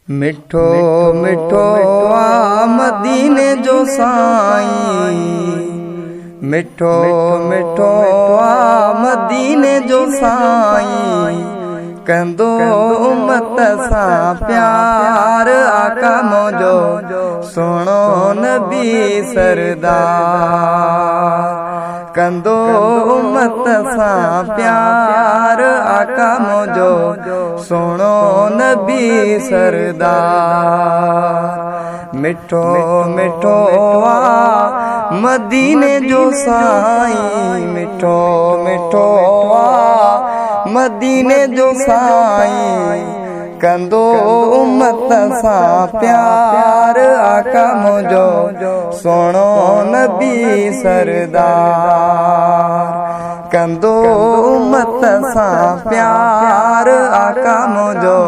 मिठो मिठो आ मदीने जो साईं, मिठो मिठो आ मदीने जो साईं, कंदो उम्मत सां प्यार आका मोजो सुनो नबी सरदार, कंदो उम्मत सां प्यार आका मोजो सुनो नबी सरदार। मिठो मिठो आ मदीने जो साईं, मिठो मिठो आ मदीने जो साईं, कंदो उम्मत सां प्यार आका मोजो सुनो नबी सरदार, कंदो उम्मत सां प्यार आका मोजो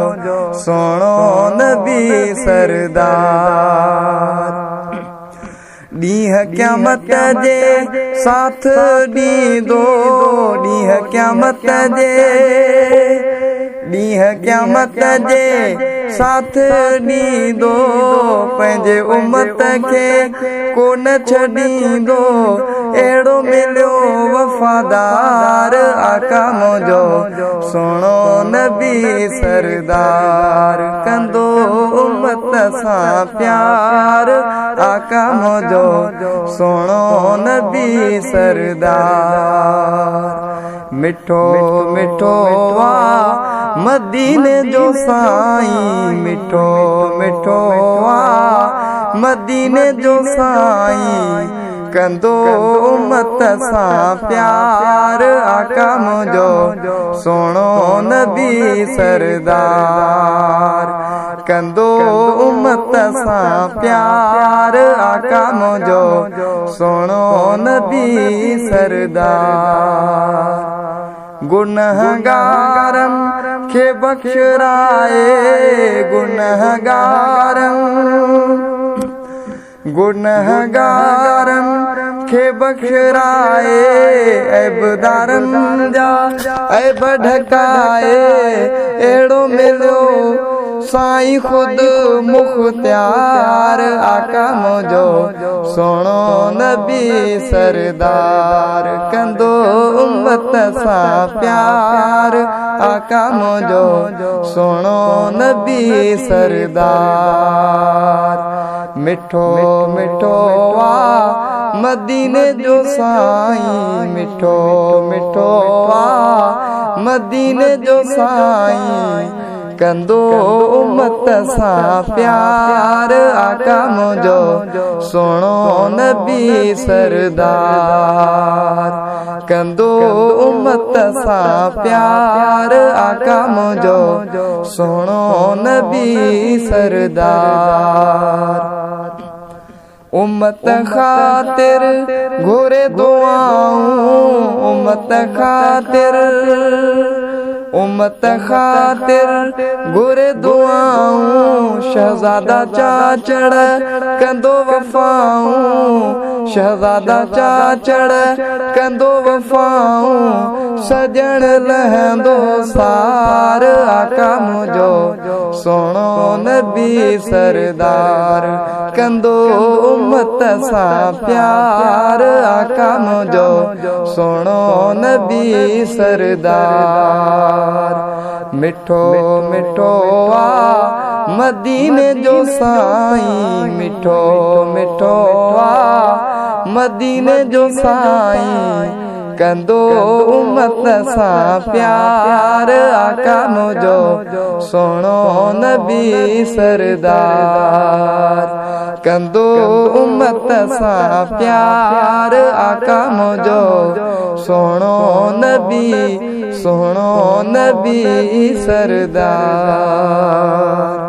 सुनो नबी सरदार। ॾींह क़यामत जे साथ ॾींदो, ॾींह क़यामत जे, ॾींह क़यामत जे साथ ॾींदो, पंहिंजे उम्मत खे कोन छॾींदो, अहिड़ो मिलियो वफ़ादार आका मोजो सुनो नबी सरदार, कंदो उम्मत सां प्यार आका मोजो सुनो नबी सरदार। मिठो मिठो आ मदीने जो साईं, मिठो मिठो आ मदीने जो साईं, कंदो उम्मत सां प्यार आका मोजो सुनो नबी सरदार, कंदो उम्मत सां प्यार आका मोजो सुनो नबी सरदार। गुनहगारन खे बख्शराए, गुनहगारन गुनहगारन खे बख्शराए, ऐबदारन जा ऐब ढकाए, अहिड़ो मिलियो साईं खुद मुख्तियार आका मोजो सुनो नबी सरदार, कंदो उम्मत सां प्यार आका मोजो सुनो नबी सरदार। मिठो मिठो आ मदीने जो साईं, मिठो मिठो आ मदीने जो साईं, कंदो उम्मत सां प्यार आका मोजो सुनो नबी सरदार, कंदो उम्मत सां प्यार आका मोजो सुनो नबी सरदार। उम्मत खातिर घुरे दुआऊं, उम्मत खातिर, उम्मत खातिर घुरे दुआऊं, शहजादा चाचड़ कंदो वफ़ाऊं, शहजादा चाचड़ कंदो वफ़ाऊं, सजण लहंदो सार आका मुझो सुनो नबी सरदार, कंदो उम्मत सां प्यार आका मुझो सुनो नबी सरदार। मिठो मिठो आ मदीने जो साईं, मिठो मिठो आ मदीने जो साईं, कंदो उम्मत सां प्यार आका मुझो सुनो नबी सरदार, कंदो उम्मत सां प्यार आका मुझो सुनो नबी सरदार।